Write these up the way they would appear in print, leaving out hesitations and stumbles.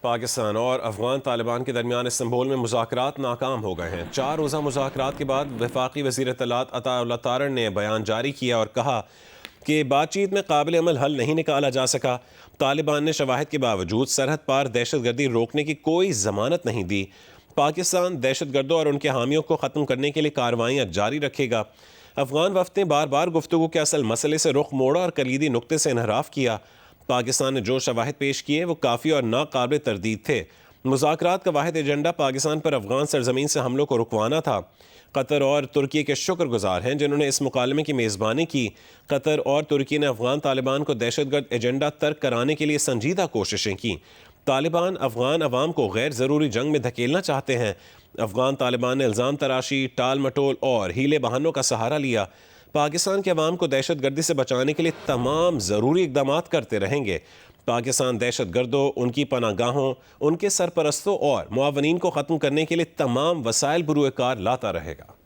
پاکستان اور افغان طالبان کے درمیان استنبول میں مذاکرات ناکام ہو گئے ہیں۔ 4 روزہ مذاکرات کے بعد وفاقی وزیر اطلاعات عطا اللہ تارڑ نے بیان جاری کیا اور کہا کہ بات چیت میں قابل عمل حل نہیں نکالا جا سکا۔ طالبان نے شواہد کے باوجود سرحد پار دہشت گردی روکنے کی کوئی ضمانت نہیں دی۔ پاکستان دہشت گردوں اور ان کے حامیوں کو ختم کرنے کے لیے کارروائیاں جاری رکھے گا۔ افغان وفد نے بار بار گفتگو کے اصل مسئلے سے رخ موڑا اور کلیدی نقطے سے انحراف کیا۔ پاکستان نے جو شواہد پیش کیے وہ کافی اور ناقابل تردید تھے۔ مذاکرات کا واحد ایجنڈا پاکستان پر افغان سرزمین سے حملوں کو رکوانا تھا۔ قطر اور ترکی کے شکر گزار ہیں جنہوں نے اس مکالمے کی میزبانی کی۔ قطر اور ترکی نے افغان طالبان کو دہشت گرد ایجنڈا ترک کرانے کے لیے سنجیدہ کوششیں کیں۔ طالبان افغان عوام کو غیر ضروری جنگ میں دھکیلنا چاہتے ہیں۔ افغان طالبان نے الزام تراشی، ٹال مٹول اور ہیلے بہانوں کا سہارا لیا۔ پاکستان کے عوام کو دہشت گردی سے بچانے کے لیے تمام ضروری اقدامات کرتے رہیں گے۔ پاکستان دہشت گردوں، ان کی پناہ گاہوں، ان کے سرپرستوں اور معاونین کو ختم کرنے کے لیے تمام وسائل بروئے کار لاتا رہے گا۔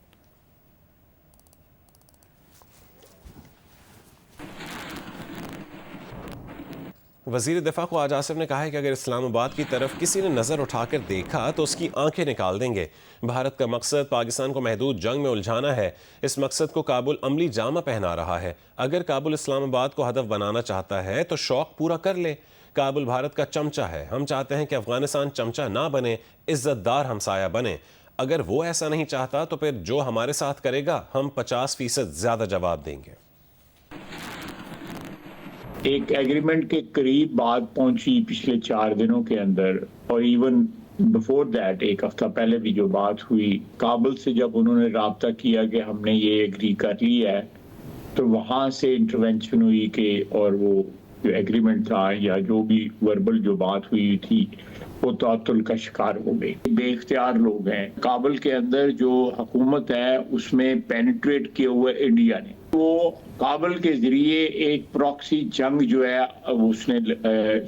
وزیر دفاع خواجہ آصف نے کہا ہے کہ اگر اسلام آباد کی طرف کسی نے نظر اٹھا کر دیکھا تو اس کی آنکھیں نکال دیں گے۔ بھارت کا مقصد پاکستان کو محدود جنگ میں الجھانا ہے۔ اس مقصد کو کابل عملی جامہ پہنا رہا ہے۔ اگر کابل اسلام آباد کو ہدف بنانا چاہتا ہے تو شوق پورا کر لے۔ کابل بھارت کا چمچہ ہے۔ ہم چاہتے ہیں کہ افغانستان چمچہ نہ بنے، عزت دار ہمسایہ بنے۔ اگر وہ ایسا نہیں چاہتا تو پھر جو ہمارے ساتھ کرے گا ہم 50% زیادہ جواب دیں گے۔ ایک ایگریمنٹ کے قریب بات پہنچی پچھلے 4 دنوں کے اندر، اور ایون بفور دیٹ ایک ہفتہ پہلے بھی جو بات ہوئی کابل سے، جب انہوں نے رابطہ کیا کہ ہم نے یہ ایگری کر لیا ہے، تو وہاں سے انٹروینشن ہوئی کہ اور وہ جو ایگریمنٹ تھا یا جو بھی وربل جو بات ہوئی تھی وہ تعطل کا شکار ہو گئی۔ بے اختیار لوگ ہیں کابل کے اندر، جو حکومت ہے اس میں پینیٹریٹ کیا ہوا انڈیا نے، وہ کابل کے ذریعے ایک پراکسی جنگ جو ہے اس نے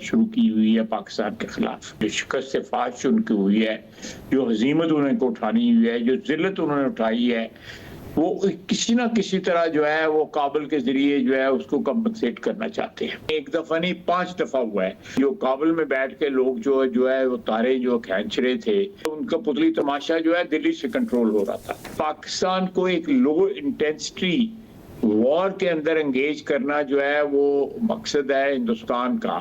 شروع کی ہوئی ہے پاکستان کے خلاف۔ جو شکست فاش ان کی ہوئی ہے، جو ہزیمت انہوں کو اٹھانی ہوئی ہے، جو ذلت انہوں نے اٹھائی ہے، وہ کسی نہ کسی طرح جو ہے وہ کابل کے ذریعے جو ہے اس کو کمپنسیٹ کرنا چاہتے ہیں۔ ایک دفعہ نہیں 5 دفعہ ہوا ہے۔ جو کابل میں بیٹھ کے لوگ جو ہے وہ تارے جو کھینچ رہے تھے، ان کا پتلی تماشا جو ہے دلی سے کنٹرول ہو رہا تھا۔ پاکستان کو ایک لو انٹینسٹی وار کے اندر انگیج کرنا جو ہے وہ مقصد ہے ہندوستان کا،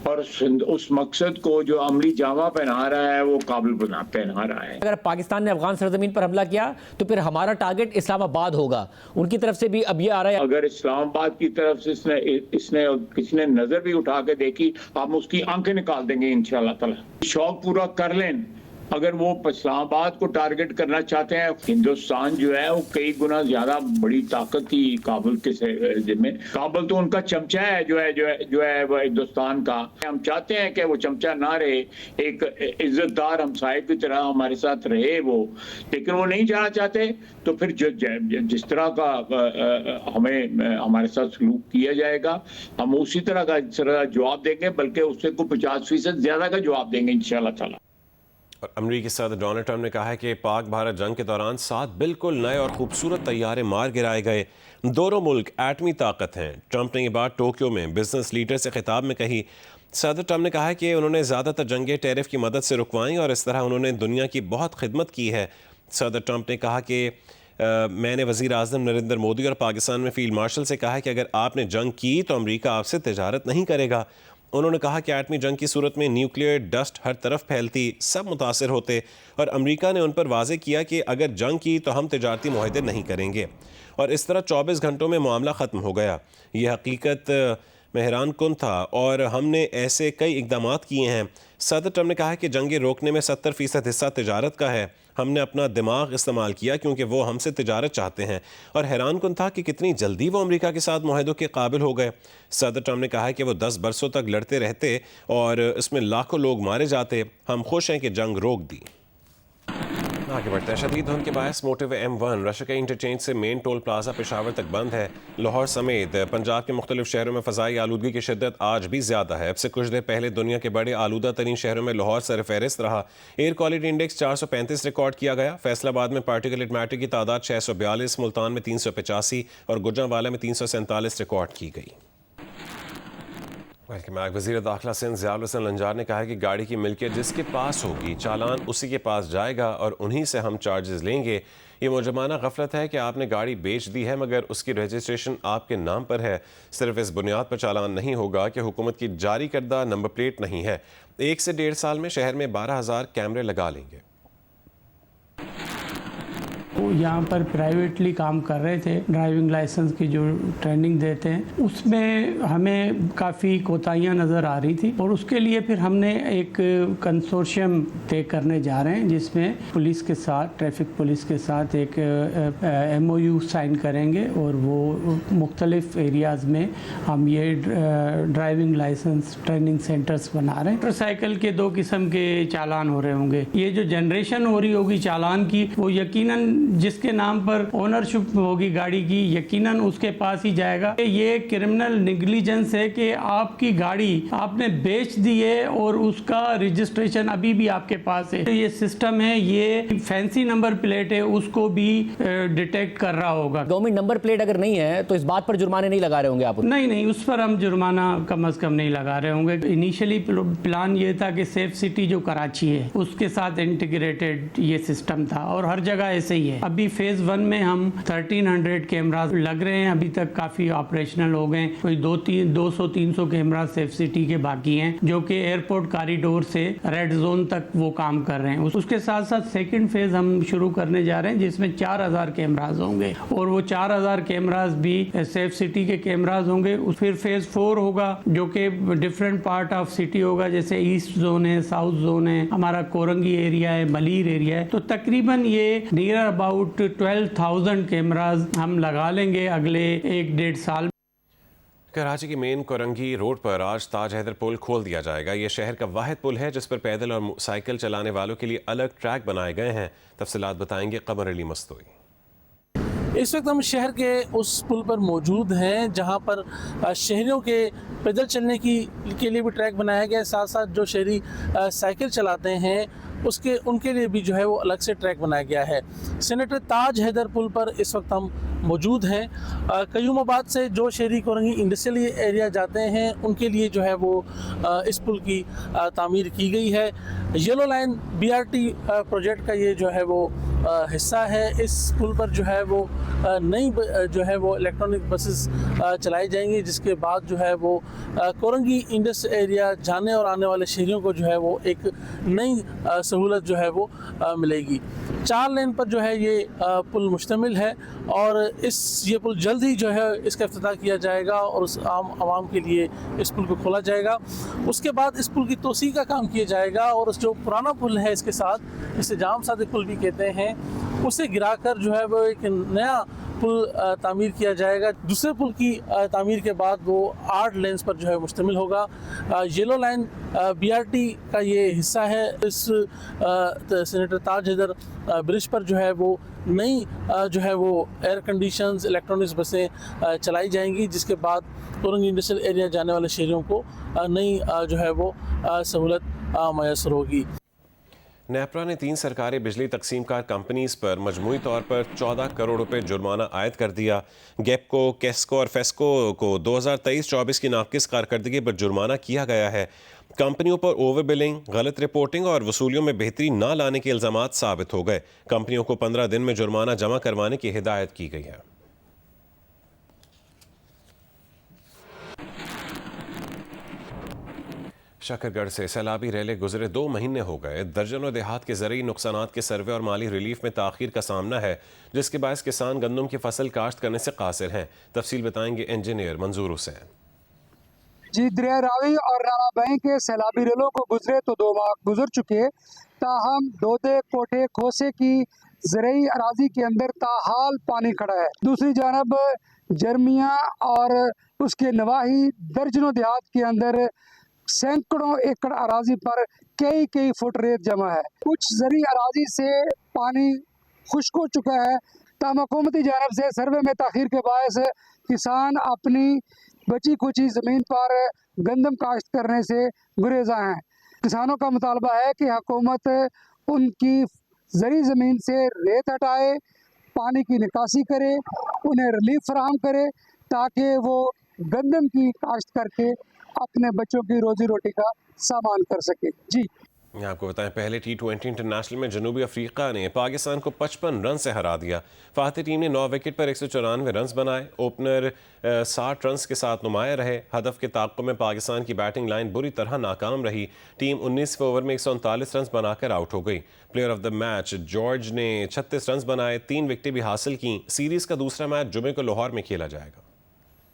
اور اس مقصد کو جو عملی جامہ پہنا رہا ہے وہ کابل پہنا رہا ہے۔ اگر پاکستان نے افغان سرزمین پر حملہ کیا تو پھر ہمارا ٹارگٹ اسلام آباد ہوگا۔ ان کی طرف سے بھی اب یہ آ رہا ہے اگر اسلام آباد کی طرف سے اس نے کسی نے نظر بھی اٹھا کے دیکھی، ہم اس کی آنکھیں نکال دیں گے انشاءاللہ تعالی۔ شوق پورا کر لیں۔ اگر وہ اسلام آباد کو ٹارگٹ کرنا چاہتے ہیں، ہندوستان جو ہے وہ کئی گنا زیادہ بڑی طاقت کی کابل کے ذمہ۔ کابل تو ان کا چمچہ ہے جو ہے وہ ہندوستان کا۔ ہم چاہتے ہیں کہ وہ چمچہ نہ رہے، ایک عزت دار ہمسائے کی طرح ہمارے ساتھ رہے وہ، لیکن وہ نہیں جانا چاہتے تو پھر جس طرح کا ہمارے ساتھ سلوک کیا جائے گا ہم اسی طرح کا جواب دیں گے، بلکہ اس سے کوئی 50% زیادہ کا جواب دیں گے انشاءاللہ تعالی۔ اور امریکی صدر ڈونلڈ ٹرمپ نے کہا ہے کہ پاک بھارت جنگ کے دوران 7 بالکل نئے اور خوبصورت طیارے مار گرائے گئے۔ دونوں ملک ایٹمی طاقت ہیں۔ ٹرمپ نے یہ بات ٹوکیو میں بزنس لیڈر سے خطاب میں کہی۔ صدر ٹرمپ نے کہا کہ انہوں نے زیادہ تر جنگیں ٹیرف کی مدد سے رکوائیں اور اس طرح انہوں نے دنیا کی بہت خدمت کی ہے۔ صدر ٹرمپ نے کہا کہ میں نے وزیر اعظم نریندر مودی اور پاکستان میں فیلڈ مارشل سے کہا ہے کہ اگر آپ نے جنگ کی تو امریکہ آپ سے تجارت نہیں کرے گا۔ انہوں نے کہا کہ ایٹمی جنگ کی صورت میں نیوکلیئر ڈسٹ ہر طرف پھیلتی، سب متاثر ہوتے، اور امریکہ نے ان پر واضح کیا کہ اگر جنگ کی تو ہم تجارتی معاہدے نہیں کریں گے، اور اس طرح 24 گھنٹوں میں معاملہ ختم ہو گیا۔ یہ حقیقت میں حیران کن تھا اور ہم نے ایسے کئی اقدامات کیے ہیں۔ صدر ٹرمپ نے کہا کہ جنگیں روکنے میں 70% حصہ تجارت کا ہے۔ ہم نے اپنا دماغ استعمال کیا کیونکہ وہ ہم سے تجارت چاہتے ہیں، اور حیران کن تھا کہ کتنی جلدی وہ امریکہ کے ساتھ معاہدوں کے قابل ہو گئے۔ صدر ٹرمپ نے کہا کہ وہ 10 برسوں تک لڑتے رہتے اور اس میں لاکھوں لوگ مارے جاتے۔ ہم خوش ہیں کہ جنگ روک دی۔ آگے بڑھتے ہیں۔ شدید دھند کے باعث موٹو وے M1 رشکئی انٹرچینج سے مین ٹول پلازا پشاور تک بند ہے۔ لاہور سمیت پنجاب کے مختلف شہروں میں فضائی آلودگی کی شدت آج بھی زیادہ ہے۔ اب سے کچھ دیر پہلے دنیا کے بڑے آلودہ ترین شہروں میں لاہور سر فہرست رہا۔ ایئر کوالٹی انڈیکس 435 ریکارڈ کیا گیا۔ فیصل آباد میں پارٹیکلیٹ میٹر کی تعداد 642، ملتان میں 385 اور گجرانوالہ میں 347 ریکارڈ کی گئی۔ وزیر داخلہ سندھ ضیاء الحسن لنجار نے کہا ہے کہ گاڑی کی ملکیت جس کے پاس ہوگی چالان اسی کے پاس جائے گا اور انہی سے ہم چارجز لیں گے۔ یہ مجرمانہ غفلت ہے کہ آپ نے گاڑی بیچ دی ہے مگر اس کی رجسٹریشن آپ کے نام پر ہے۔ صرف اس بنیاد پر چالان نہیں ہوگا کہ حکومت کی جاری کردہ نمبر پلیٹ نہیں ہے۔ 1 سے 1.5 سال میں شہر میں 12,000 کیمرے لگا لیں گے۔ وہ یہاں پر پرائیویٹلی کام کر رہے تھے، ڈرائیونگ لائسنس کی جو ٹریننگ دیتے ہیں اس میں ہمیں کافی کوتاہیاں نظر آ رہی تھی، اور اس کے لیے پھر ہم نے ایک کنسورشیم طے کرنے جا رہے ہیں جس میں پولیس کے ساتھ، ٹریفک پولیس کے ساتھ ایک MOU سائن کریں گے، اور وہ مختلف ایریاز میں ہم یہ ڈرائیونگ لائسنس ٹریننگ سینٹرز بنا رہے ہیں۔ موٹر سائیکل کے 2 قسم کے چالان ہو رہے ہوں گے۔ یہ جو جنریشن ہو رہی ہوگی چالان کی، وہ یقیناً جس کے نام پر اونرشپ ہوگی گاڑی کی یقیناً اس کے پاس ہی جائے گا۔ یہ کرمنل نیگلیجنس ہے کہ آپ کی گاڑی آپ نے بیچ دی ہے اور اس کا رجسٹریشن ابھی بھی آپ کے پاس ہے۔ یہ سسٹم ہے، یہ فینسی نمبر پلیٹ ہے، اس کو بھی ڈیٹیکٹ کر رہا ہوگا۔ گورنمنٹ نمبر پلیٹ اگر نہیں ہے تو اس بات پر جرمانے نہیں لگا رہے ہوں گے آپ؟ نہیں، اس پر ہم جرمانہ کم از کم نہیں لگا رہے ہوں گے۔ انیشلی پلان یہ تھا کہ سیف سٹی جو کراچی ہے اس کے ساتھ انٹیگریٹڈ یہ سسٹم تھا، اور ہر جگہ ایسے ہی ہے۔ ابھی فیز 1 میں ہم 1300 کیمراز لگ رہے ہیں، ابھی تک کافی آپریشنل ہو گئے، کوئی 200-300 کیمراز سیف سٹی کے باقی ہیں جو کہ ایئرپورٹ کاریڈور سے ریڈ زون تک وہ کام کر رہے ہیں۔ اس کے ساتھ ساتھ سیکنڈ فیز ہم شروع کرنے جا رہے ہیں جس میں 4000 کیمراز ہوں گے، اور وہ 4000 کیمراز بھی سیف سٹی کے کیمراز ہوں گے۔ پھر فیز 4 ہوگا جو کہ ڈفرینٹ پارٹ آف سٹی ہوگا، جیسے ایسٹ زون ہے، ساؤتھ زون ہے، ہمارا کورنگی ایریا ہے، ملیر ایریا ہے، تو تقریباً یہ نیئر اباؤٹ 12,000 کیمراز ہم لگا لیں گے اگلے 1-1.5 سال۔ کراچی کی مین کورنگی روڈ پر آج تاج حیدر پل کھول دیا جائے گا۔ یہ شہر کا واحد پل ہے جس پر پیدل اور سائیکل چلانے والوں کے لیے الگ ٹریک بنائے گئے ہیں۔ تفصیلات بتائیں گے قمر علی مستوئی۔ اس وقت ہم شہر کے اس پل پر موجود ہیں جہاں پر شہریوں کے پیدل چلنے کے لیے بھی ٹریک بنایا گیا ہے، ساتھ ساتھ جو شہری سائیکل چلاتے ہیں ان کے لیے بھی جو ہے وہ الگ سے ٹریک بنایا گیا ہے۔ سینیٹر تاج حیدر پل پر اس وقت ہم موجود ہیں۔ قیوم آباد سے جو شہری کورنگی انڈسٹریل ایریا جاتے ہیں ان کے لیے جو ہے وہ اس پل کی تعمیر کی گئی ہے۔ یلو لائن BRT پروجیکٹ کا یہ جو ہے وہ حصہ ہے۔ اس پل پر جو ہے وہ نئی جو ہے وہ الیکٹرانک بسز چلائی جائیں گی، جس کے بعد جو ہے وہ کورنگی انڈسٹریل ایریا جانے اور آنے والے شہریوں کو جو ہے وہ ایک نئی سہولت جو ہے وہ ملے گی۔ 4 لین پر جو ہے یہ پل مشتمل ہے، اور یہ پل جلد ہی جو ہے اس کا افتتاح کیا جائے گا اور اس عام عوام کے لیے اس پل کو کھولا جائے گا۔ اس کے بعد اس پل کی توسیع کا کام کیا جائے گا، اور اس جو پرانا پل ہے اس کے ساتھ، جسے جام صادق پل بھی کہتے ہیں، اسے گرا کر جو ہے وہ ایک نیا پل تعمیر کیا جائے گا۔ دوسرے پل کی تعمیر کے بعد وہ 8 لینز پر جو ہے مشتمل ہوگا۔ یلو لائن BRT کا یہ حصہ ہے۔ اس سینیٹر تاج حیدر برج پر جو ہے وہ نئی جو ہے وہ ایئر کنڈیشنز الیکٹرانکس بسیں چلائی جائیں گی، جس کے بعد کورنگی انڈسٹریل ایریا جانے والے شہریوں کو نئی جو ہے وہ سہولت میسر ہوگی۔ نیپرا نے 3 سرکاری بجلی تقسیم کار کمپنیز پر مجموعی طور پر 14 کروڑ روپے جرمانہ عائد کر دیا۔ گیپکو، کیسکو اور فیسکو کو 2023-24 کی ناقص کارکردگی پر جرمانہ کیا گیا ہے۔ کمپنیوں پر اوور بلنگ، غلط رپورٹنگ اور وصولیوں میں بہتری نہ لانے کے الزامات ثابت ہو گئے۔ کمپنیوں کو 15 دن میں جرمانہ جمع کروانے کی ہدایت کی گئی ہے۔ شکر گڑھ سے سیلابی ریلے گزرے 2 مہینے ہو گئے۔ درجنوں دیہات کے زرعی نقصانات کے سروے اور مالی ریلیف میں تاخیر کا سامنا ہے، جس کے باعث کسان گندم کی فصل کاشت کرنے سے قاصر ہیں۔ تفصیل بتائیں گے انجینئر منظور حسین۔ جی، دریا راوی اور رانا بہیں کے سیلابی ریلوں کو گزرے تو 2 ماہ گزر چکے، تاہم دودے، کوٹھے، کھوسے کی زرعی اراضی کے اندر تاحال پانی کھڑا ہے۔ دوسری جانب جرمیاں اور اس کے نواحی درجنوں دیہات کے اندر سینکڑوں ایکڑ اراضی پر کئی فٹ ریت جمع ہے۔ کچھ زرعی اراضی سے پانی خشک ہو چکا ہے، تاہم حکومتی جانب سے سروے میں تاخیر کے باعث کسان اپنی بچی کچی زمین پر گندم کاشت کرنے سے گریزاں ہیں۔ کسانوں کا مطالبہ ہے کہ حکومت ان کی زرعی زمین سے ریت ہٹائے، پانی کی نکاسی کرے، انہیں ریلیف فراہم کرے تاکہ وہ گندم کی کاشت کر کے अपने बच्चों की रोजी रोटी का सामान कर सके। जी आपको बताएं, पहले T20 इंटरनेशनल में जनूबी अफ्रीका ने पाकिस्तान को 55 रन से हरा दिया। फातिह टीम ने 9 विकेट पर 194 रन बनाए। ओपनर 60 रन के साथ नुमाया रहे। हदफ के ताक़ुब में पाकिस्तान की बैटिंग लाइन बुरी तरह नाकाम रही। टीम 19वें ओवर में 139 रन बनाकर आउट हो गई। Player of the match George ने 36 रन बनाए, 3 विकेटें भी हासिल की। सीरीज़ का दूसरा मैच जुमे को लाहौर में खेला जाएगा।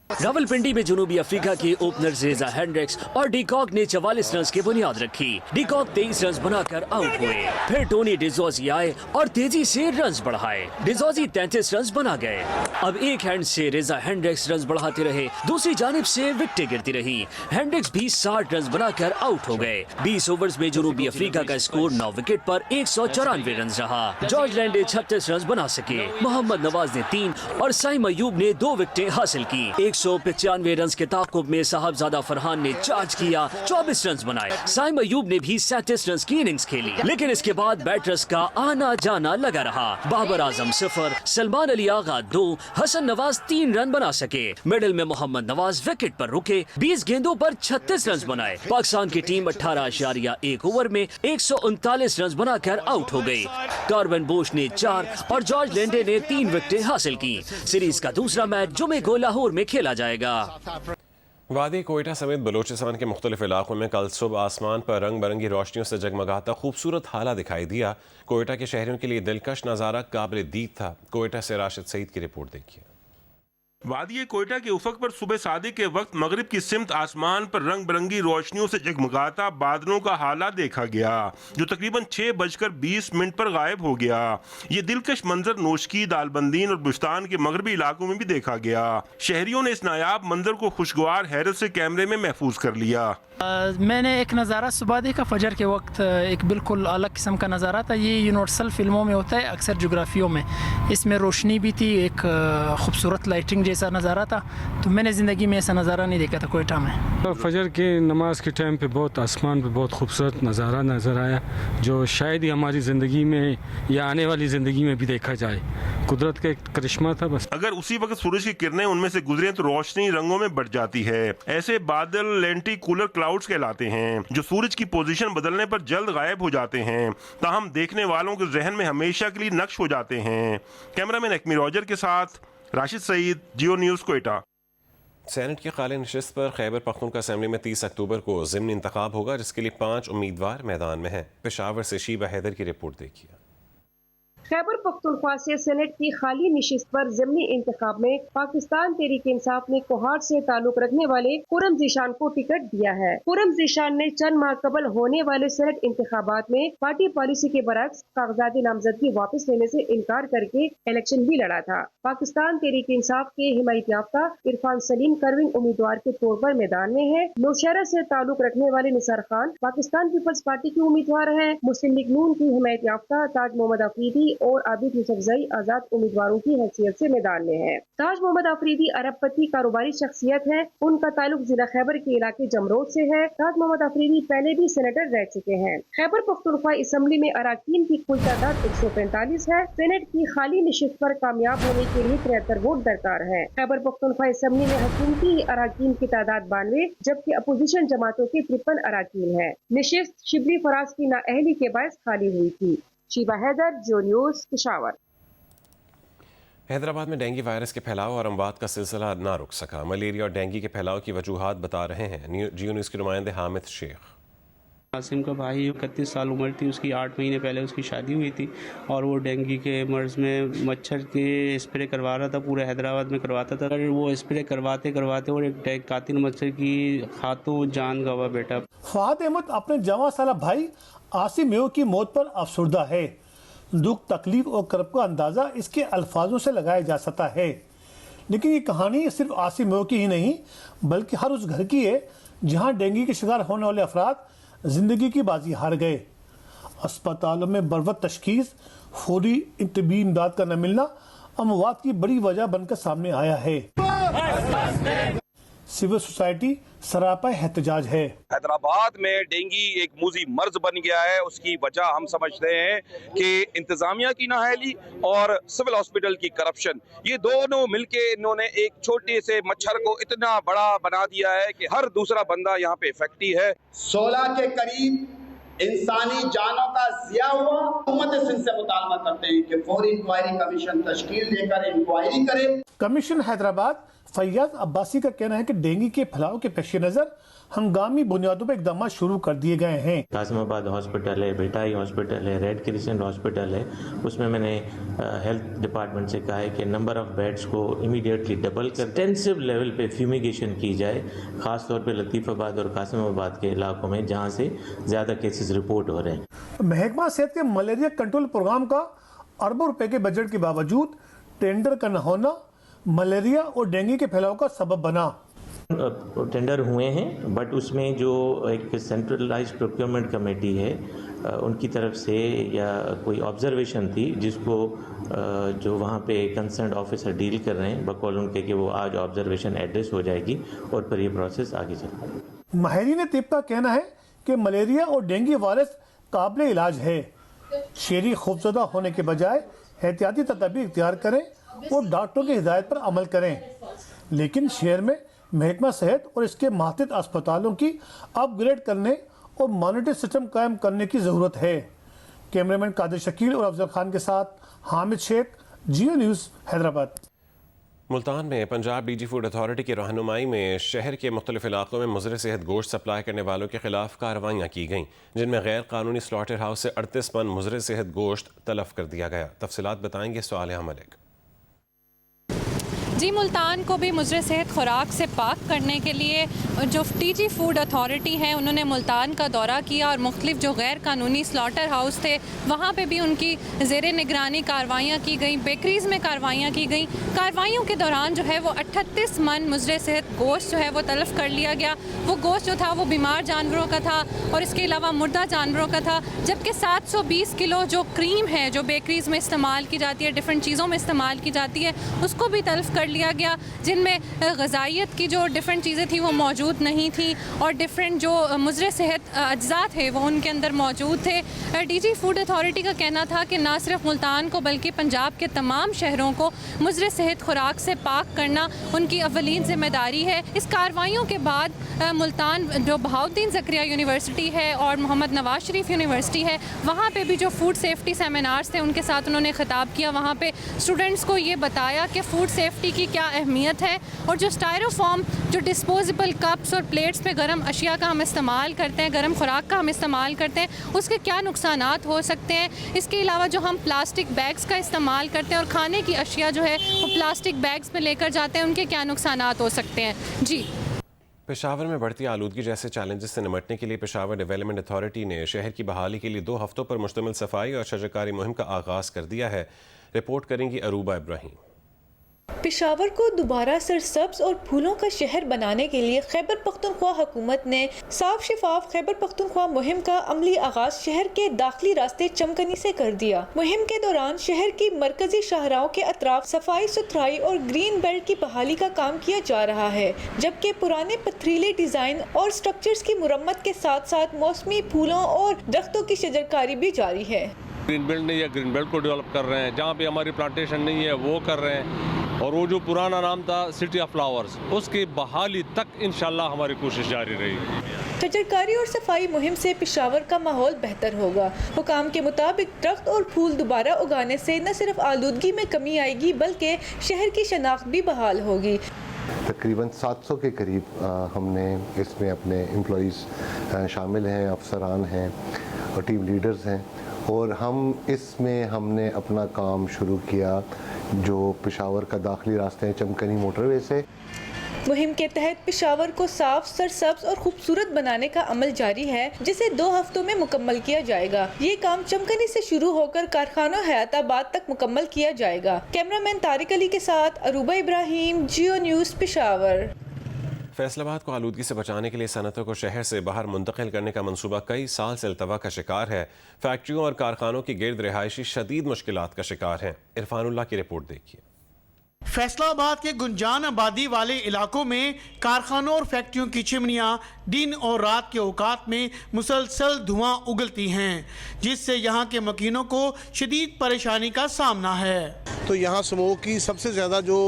रावलपिंडी में जनूबी अफ्रीका के ओपनर रेजा हेंड्रिक्स और डिकॉक ने 44 रन की बुनियाद रखी। डिकॉक 23 रन बनाकर आउट हुए। फिर टोनी डिजोजी आए और तेजी से रन बढ़ाए। डिजोजी 33 रन बना गए। अब एक हैंड से रेजा हेंड्रिक्स रन बढ़ाते रहे, दूसरी जानिब से विकेटें गिरती रही। हेंड्रिक्स भी 60 रन बनाकर आउट हो गए। 20 ओवर्स में जनूबी अफ्रीका का स्कोर 9 विकेट पर 194 रन रहा। जॉर्ज लैंडे 36 रन बना सके। मोहम्मद नवाज ने 3 और साइम अयूब ने 2 विकेटें हासिल की। 195 रन के ताक़ुब में साहबजादा फरहान ने चार्ज किया, 24 रन बनाए। साइम अयूब ने भी 37 रन की इनिंग्स खेली, लेकिन इसके बाद बैटर्स का आना जाना लगा रहा। बाबर आजम 0, सलमान अली आगा 2, हसन नवाज 3 रन बना सके। मिडिल में मोहम्मद नवाज विकेट पर रुके, 20 गेंदों पर 36 रन बनाए। पाकिस्तान की टीम 18.1 ओवर में 139 रन बनाकर आउट हो गई। कार्वन बोश ने 4 और जॉर्ज लैंडे ने 3 विकेटें हासिल की। सीरीज का दूसरा मैच जुमे को लाहौर में खेला जाएगा। वादी कोयटा समेत बलोचिस्तान के मुख्तलिफ इलाकों में कल सुबह आसमान पर रंग बिरंगी रोशनियों से जगमगाता खूबसूरत हाला दिखाई दिया। कोयटा के शहरियों के लिए दिलकश नज़ारा काबिल दीद था। कोयटा से राशिद सईद की रिपोर्ट देखिए। वादी कोयटा के उफक पर सुबह सादिक के वक्त मगरिब की सिमत आसमान पर रंग बिरंगी रोशनियों से जगमगाता बादलों का हाला देखा गया, जो तकरीबन 6:20 पर गायब हो गया। ये दिलकश मंजर नोशकी, दालबंदीन और बुस्तान के मगरबी इलाकों में भी देखा गया। शहरियों ने इस नायाब मंजर को खुशगवार हैरत से कैमरे में महफूज कर लिया। मैंने एक नज़ारा सुबह देखा फजर के वक्त, एक बिल्कुल अलग किस्म का नज़ारा था। ये यूनिवर्सल फिल्मों में होता है, अक्सर जोग्राफियों में। इसमें रोशनी भी थी, एक खूबसूरत लाइटिंग जैसा नज़ारा था। तो मैंने ज़िंदगी में ऐसा नज़ारा नहीं देखा था कोयटा में। तो फजर की नमाज के टाइम पे बहुत आसमान पे बहुत खूबसूरत नज़ारा नज़र आया, जो शायद ही हमारी ज़िंदगी में या आने वाली ज़िंदगी में भी देखा जाए। कुदरत का एक करिश्मा था बस। अगर उसी वक्त सूरज की किरणें उनमें से गुजरे तो रोशनी रंगों में बढ़ जाती है। ऐसे बादल लेंटिकुलर क्लाउड्स कहलाते हैं, जो सूरज की पोजीशन बदलने पर जल्द गायब हो जाते हैं, ताहम देखने वालों के जहन में हमेशा के लिए नक्श हो जाते हैं। कैमरामैन अकमी रॉजर के साथ राशिद सईद, जियो न्यूज़ कोयटा। सेनेट की खाली नशिस्त पर खैबर पख्तूनख्वा असेंबली में 30 अक्टूबर को ज़िमनी इंतखाब होगा, जिसके लिए 5 उम्मीदवार मैदान में हैं। पेशावर से शीबा हैदर की रिपोर्ट देखिए। खैबर पख्तूनख्वा से सेनेट की खाली निशिस्त पर ज़िमनी इंतखाब में पाकिस्तान तहरीक इंसाफ ने कोहाट से ताल्लुक रखने वाले खुरम ज़ीशान को टिकट दिया है। खुरम ज़ीशान ने चंद माह कबल होने वाले सेनेट इंतखाबात में पार्टी पॉलिसी के बरक्स कागजाती नामजदगी वापस लेने से इनकार करके इलेक्शन भी लड़ा था। पाकिस्तान तहरीक इंसाफ के हिमायत याफ्ता इरफान सलीम करविंग उम्मीदवार के तौर पर मैदान में है। नौशहरा से ताल्लुक रखने वाले निसार खान पाकिस्तान पीपल्स पार्टी के उम्मीदवार है। मुस्लिम लीग नून की हिमायत याफ्ता ताज मोहम्मद अफरीदी और आबिद यूसुफजई आजाद उम्मीदवारों की हैसियत से मैदान में है। ताज मोहम्मद अफरीदी अरबपति कारोबारी शख्सियत है। उनका ताल्लुक जिला खैबर के इलाके जमरोद से है। ताज मोहम्मद अफरीदी पहले भी सेनेटर रह चुके हैं। खैबर पख्तूनख्वा असेंबली में अराकीन की कुल तादाद 145 है। सेनेट की खाली निशिस्त पर कामयाब होने के लिए 73 वोट दरकार है। खैबर पख्तूनख्वा असेंबली में हुकूमती अराकीन की तादाद 92 जबकि अपोजिशन जमातों के 53 अराकीन है। निशिस्त शिबली फराज की नाअहली के बायस खाली हुई थी। शीबा हैदर, जियो न्यूज़, पेशावर। हैदराबाद में डेंगू वायरस के फैलाव और अमवात का सिलसिला ना रुक सका। मलेरिया और डेंगू के फैलाव की वजूहात बता रहे हैं जियो न्यूज़ के नुमाइंदे हामिद शेख। कासिम का भाई 31 साल उम्र थी उसकी, 8 महीने पहले उसकी शादी हुई थी और वो डेंगू के मर्ज़ में मच्छर के स्प्रे करवा रहा था, पूरे हैदराबाद में करवाता था। वो स्प्रे करवाते करवाते और एक कातिल मच्छर की खातों जान गवा बेटा। फहद अहमद अपने जवां साला भाई आसिम मेयो की मौत पर अफसरदा है। दुख, तकलीफ और कर्ब का अंदाज़ा इसके अल्फाजों से लगाया जा सकता है, लेकिन ये कहानी सिर्फ आसिम मेयो की ही नहीं बल्कि हर उस घर की है जहां डेंगू के शिकार होने वाले अफराद जिंदगी की बाजी हार गए। अस्पतालों में बरवक्त तशखीस, फौरी तबी इमदाद का न मिलना अमवात की बड़ी वजह बनकर सामने आया है। सिविल सोसाइटी सरापा एहतजाज है। हैदराबाद में डेंगू एक मूजी मर्ज बन गया है। उसकी वजह हम समझते हैं कि इंतजामिया की नाअहली और सिविल हॉस्पिटल की करप्शन, ये दोनों मिलके इन्होंने एक छोटे से मच्छर को इतना बड़ा बना दिया है कि हर दूसरा बंदा यहाँ पे इफेक्टी है। 16 के करीब इंसानी जानों का ज़िया हुआ। हुकूमत सिंध से मुतालबा करते हैं कि फौरी इंक्वायरी कमीशन तश्कील देकर इंक्वायरी करे। कमीशन हैदराबाद फैयाज अब्बासी का कहना है कि डेंगू के फैलाव के पेश नज़र हंगामी बुनियादों पर इकदाम शुरू कर दिए गए हैं। कासिमाबाद हॉस्पिटल है, बेटाई हॉस्पिटल है, रेड क्रिसेंट हॉस्पिटल है, उसमें मैंने हेल्थ डिपार्टमेंट से कहा है कि नंबर ऑफ बेड्स को इमीडिएटली डबल कर इंटेंसिव लेवल पे फ्यूमिगेशन की जाए, ख़ास तौर पे लतीफ़ाबाद और कासिमाबाद के इलाकों में जहां से ज़्यादा केसेस रिपोर्ट हो रहे हैं। महकमा सेहत के मलेरिया कंट्रोल प्रोग्राम का अरबों रुपए के बजट के बावजूद टेंडर का न होना मलेरिया और डेंगू के फैलाव का सबब बना। टेंडर हुए हैं बट उसमें जो एक सेंट्रलाइज्ड प्रोक्योरमेंट कमेटी है उनकी तरफ से या कोई ऑब्जर्वेशन थी जिसको जो वहाँ पे कंसर्न ऑफिसर डील कर रहे हैं बकौल उनके कि वो आज ऑब्जर्वेशन एड्रेस हो जाएगी और फिर ये प्रोसेस आगे चलेगा। माहिरीन तिब का कहना है कि मलेरिया और डेंगू वायरस काबिल इलाज है। शहरी खौफजदा होने के बजाय एहतियाती तदबीर इख्तियार करें और डॉक्टरों की हिदायत पर अमल करें। लेकिन शहर में महकमा सेहत और इसके मातहत अस्पतालों की अपग्रेड करने और मॉनिटरिंग सिस्टम कायम करने की ज़रूरत है। कैमरामैन कादिर शकील और अफजल खान के साथ हामिद शेख, जियो न्यूज़, हैदराबाद। मुल्तान में पंजाब डीजी फूड अथॉरिटी की रहनुमाई में शहर के मुख्तलिफ इलाकों में मुज़र सेहत गोश्त सप्लाई करने वालों के खिलाफ कार्रवाइयाँ की गईं, जिनमें गैर कानूनी स्लॉटर हाउस से 38 मन मुज़र सेहत गोश्त तलफ कर दिया गया। तफसीलात बताएंगे सालिहा मलिक। जी, मुल्तान को भी मुज़र सेहत खुराक से पाक करने के लिए जो डीजी फूड अथॉरिटी है उन्होंने मुल्तान का दौरा किया और मुख्तलिफ जो गैर कानूनी स्लॉटर हाउस थे वहाँ पे भी उनकी ज़ेरे निगरानी कार्रवाइयाँ की गई, बेकरीज़ में कार्रवाइयाँ की गई। कार्रवाइयों के दौरान जो है वो 38 मन मुज़र सेहत गोश्त जो है वो तलफ कर लिया गया। वो गोश्त जो था वो बीमार जानवरों का था और इसके अलावा मुर्दा जानवरों का था, जबकि 720 किलो जो क्रीम है जो बेकरीज़ में इस्तेमाल की जाती है, डिफरेंट चीज़ों में इस्तेमाल की जाती है, उसको भी तलफ कर लिया गया, जिनमें ग़िज़ाइयत की जो डिफरेंट चीज़ें थी वो मौजूद नहीं थी और डिफरेंट जो मुज़र सेहत अज्जा थे वो उनके अंदर मौजूद थे। डीजी फूड अथॉरिटी का कहना था कि ना सिर्फ मुल्तान को बल्कि पंजाब के तमाम शहरों को मुज़र सेहत खुराक से पाक करना उनकी अव्वलीन ज़िम्मेदारी है। इस कार्रवाइयों के बाद मुल्तान जो बहाउद्दीन ज़करिया यूनिवर्सिटी है और मोहम्मद नवाज शरीफ यूनिवर्सिटी है वहाँ पे भी जो फूड सेफ्टी सेमिनार्स थे उनके साथ उन्होंने ख़िताब किया। वहाँ पे स्टूडेंट्स को ये बताया कि फ़ूड सेफ्टी की क्या अहमियत है और जो स्टायरोफॉर्म, जो डिस्पोजेबल कप्स और प्लेट्स पे गर्म अशिया का हम इस्तेमाल करते हैं, गर्म खुराक का हम इस्तेमाल करते हैं, उसके क्या नुकसानात हो सकते हैं। इसके अलावा जो हम प्लास्टिक बैग्स का इस्तेमाल करते हैं और खाने की अशिया जो है वो प्लास्टिक बैग्स में लेकर जाते हैं, उनके क्या नुकसानात हो सकते हैं। जी, पेशावर में बढ़ती आलूदगी जैसे चैलेंजेस से निपटने के लिए पेशावर डेवलपमेंट अथॉरिटी ने शहर की बहाली के लिए 2 हफ्तों पर मुश्तमिल सफाई और शजरकारी मुहिम का आगाज़ कर दिया है। रिपोर्ट करेंगी अरूबा इब्राहिम। पेशावर को दोबारा सरसब्ज और फूलों का शहर बनाने के लिए खैबर पख्तूनख्वा हुकूमत ने साफ शफाफ खैबर पख्तूनख्वा मुहिम का अमली आगाज शहर के दाखिली रास्ते चमकनी से कर दिया। मुहिम के दौरान शहर की मरकजी शाहराओं के अतराफ सफाई सुथराई और ग्रीन बेल्ट की बहाली का काम किया जा रहा है, जबकि पुराने पथरीले डिजाइन और स्ट्रक्चर्स की मुरम्मत के साथ साथ मौसमी फूलों और दरख्तों की शजरकारी भी जारी है। ग्रीन बेल्ट नहीं है, ग्रीन बेल्ट को डेवलप कर रहे हैं, जहाँ पे हमारी प्लांटेशन नहीं है वो कर रहे हैं, और वो जो पुराना नाम था सिटी ऑफ फ्लावर्स उसकी बहाली तक इंशाल्लाह हमारी कोशिश जारी रहेगी। शजरकारी और सफाई मुहिम से पेशावर का माहौल बेहतर होगा। हुकाम के मुताबिक दरख्त और फूल दोबारा उगाने से न सिर्फ आलूदगी में कमी आएगी बल्कि शहर की शनाख्त भी बहाल होगी। तकरीबन 700 के करीब हमने इसमें अपने एम्प्लॉइज़ शामिल हैं, अफसरान हैं और टीम लीडर्स हैं, और हमने अपना काम शुरू किया जो पेशावर का दाखिली रास्ते हैं चमकनी मोटरवे से। मुहिम के तहत पेशावर को साफ, सरसब्ज और खूबसूरत बनाने का अमल जारी है, जिसे 2 हफ्तों में मुकम्मल किया जाएगा। ये काम चमकनी से शुरू होकर कारखानों हयाताबाद तक मुकम्मल किया जाएगा। कैमरामैन तारिक अली के साथ अरूबा इब्राहिम, जियो न्यूज़, पेशावर। फैसलाबाद को आलूदगी से बचाने के लिए सनतों को शहर से बाहर मुंतकिल करने का मंसूबा कई साल से अल्तवा का शिकार है। फैक्ट्रियों और कारखानों की गिर्द रिहायशी शदीद मुश्किलात का शिकार हैं। इरफानुल्लाह की रिपोर्ट देखिए। फैसला आबाद के गुंजान आबादी वाले इलाकों में कारखानों और फैक्ट्रियों की चिमनियां दिन और रात के औकात में मुसलसल धुआं उगलती हैं, जिससे यहाँ के मकीनों को शदीद परेशानी का सामना है। तो यहाँ स्मोक की सबसे ज़्यादा जो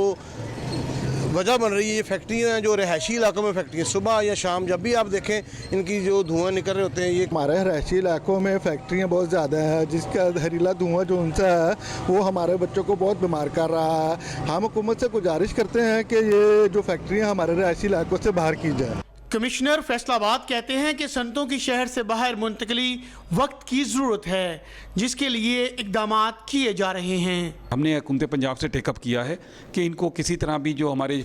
वजह बन रही है ये फैक्ट्रियाँ हैं, जो रहायशी इलाकों में फैक्ट्रियाँ, सुबह या शाम जब भी आप देखें इनकी जो धुआं निकल रहे होते हैं। ये हमारे रहायशी इलाकों में फैक्ट्रियाँ बहुत ज़्यादा है, जिसका जहरीला धुआं जो उनसे है वो हमारे बच्चों को बहुत बीमार कर रहा है। हम हुकूमत से गुजारिश करते हैं कि ये जो फैक्ट्रियाँ हमारे रहायशी इलाकों से बाहर की जाए। कमिश्नर फैसलाबाद कहते हैं कि सनतों की शहर से बाहर मुंतकली वक्त की ज़रूरत है, जिसके लिए इक़दामात किए जा रहे हैं। हमने हुकूमत पंजाब से टेकअप किया है कि इनको किसी तरह भी जो हमारे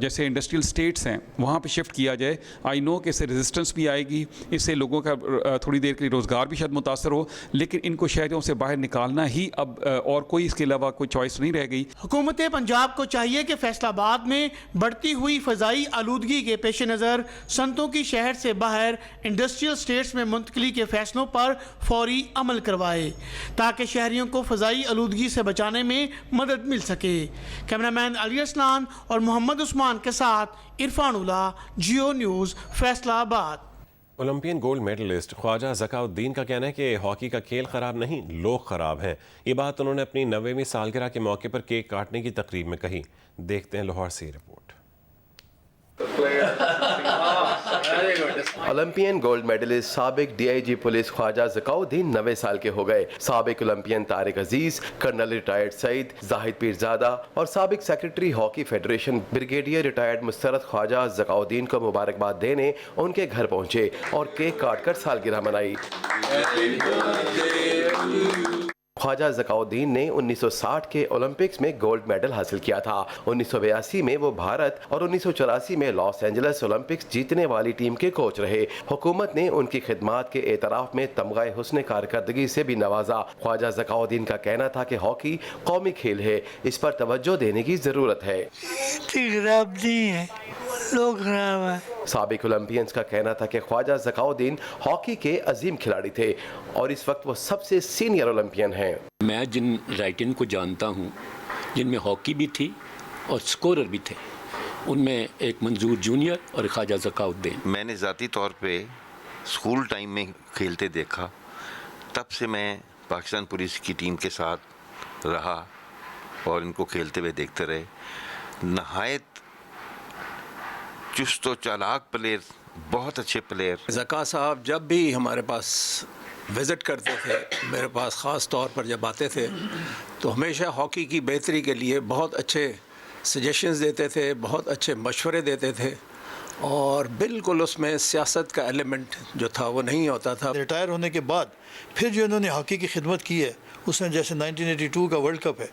जैसे इंडस्ट्रियल स्टेट्स हैं वहाँ पे शिफ्ट किया जाए। आई नो कि इससे रेजिस्टेंस भी आएगी, इससे लोगों का थोड़ी देर के लिए रोज़गार भी शायद मुतासर हो, लेकिन इनको शहरों से बाहर निकालना ही अब और कोई इसके अलावा कोई चॉइस नहीं रह गई। हुकूमत पंजाब को चाहिए कि फैसलाबाद में बढ़ती हुई फ़ज़ाई आलूदगी के पेश नज़र सनतों की शहर से बाहर इंडस्ट्रियल स्टेट्स में मुंतकली के फैसलों पर फौरी अमल करवाए, ताकि शहरियों को फ़ज़ाई आलूदगी से बचाने में मदद मिल सके। कैमरामैन अली असलान और मोहम्मद उस्मान के साथ Irfan Ullah, Geo News, Faisalabad. Olympian gold medalist Khawaja Zakauddin का कहना है कि हॉकी का खेल ख़राब नहीं, लोग ख़राब हैं। ये बात उन्होंने अपनी 90वीं सालगिरह के मौके पर केक काटने की तकरीब में कही। देखते हैं लाहौर से रिपोर्ट। ओलंपियन गोल्ड मेडलिस्ट साबिक DIG पुलिस ख्वाजा ज़काउद्दीन 90 साल के हो गए। साबिक Olympian Tariq Aziz, colonel retired Saeed, Zahid Pirzada और साबिक secretary hockey federation brigadier retired मुस्तरद ख्वाजा ज़काउद्दीन को मुबारकबाद देने उनके घर पहुंचे और केक काटकर सालगिरह मनाई। ख्वाजा ज़काउद्दीन ने 1960 के ओलंपिक्स में गोल्ड मेडल हासिल किया था। 1982 में वो भारत और 1984 में लॉस एंजलिस ओलंपिक्स जीतने वाली टीम के कोच रहे। हुकूमत ने उनकी खिदमात के एतराफ़ में तमगा हुस्न कारकर्दगी से भी नवाजा। ख्वाजा ज़काउद्दीन का कहना था कि हॉकी कौमी खेल है, इस पर तवज्जो देने की ज़रूरत है। खराब नहीं है, लोग खराब है। साबिक ओलंपियंस का कहना था कि ख्वाजा ज़काउद्दीन हॉकी के अजीम खिलाड़ी थे और इस वक्त वो सबसे सीनियर ओलंपियन हैं। मैं जिन राइटिन को जानता हूँ, जिनमें हॉकी भी थी और स्कोरर भी थे, उनमें एक मंजूर जूनियर और ख्वाजा ज़काउद्दीन। मैंने ज़ाती तौर पे स्कूल टाइम में खेलते देखा, तब से मैं पाकिस्तान पुलिस की टीम के साथ रहा और इनको खेलते हुए देखते रहे। नहायत चुस्त व चालाक प्लेयर, बहुत अच्छे प्लेयर। ज़का साहब जब भी हमारे पास विज़िट करते थे, मेरे पास ख़ास तौर पर जब आते थे, तो हमेशा हॉकी की बेहतरी के लिए बहुत अच्छे सजेशंस देते थे, बहुत अच्छे मशवरे देते थे और बिल्कुल उसमें सियासत का एलिमेंट जो था वो नहीं होता था। रिटायर होने के बाद फिर जो इन्होंने हॉकी की खिदमत की है, उसमें जैसे 1982 का वर्ल्ड कप है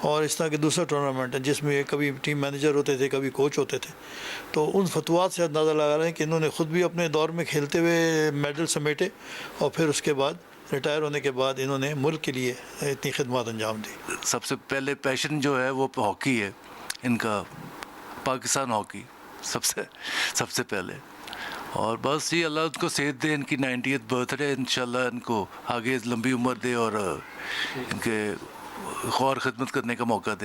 और इस तरह के दूसरा टूर्नामेंट है जिसमें कभी टीम मैनेजर होते थे, कभी कोच होते थे, तो उन फतवात से अंदाज़ा लगा रहे हैं कि इन्होंने ख़ुद भी अपने दौर में खेलते हुए मेडल समेटे और फिर उसके बाद रिटायर होने के बाद इन्होंने मुल्क के लिए इतनी खिदमत अंजाम दी। सबसे पहले पैशन जो है वो हॉकी है इनका, पाकिस्तान हॉकी सबसे पहले। और बस ये अल्लाह उनको सेहत दे, इनकी 90th बर्थडे, इंशाल्लाह इनको आगे लंबी उम्र दे और इनके और खिदमत करने का मौका दे।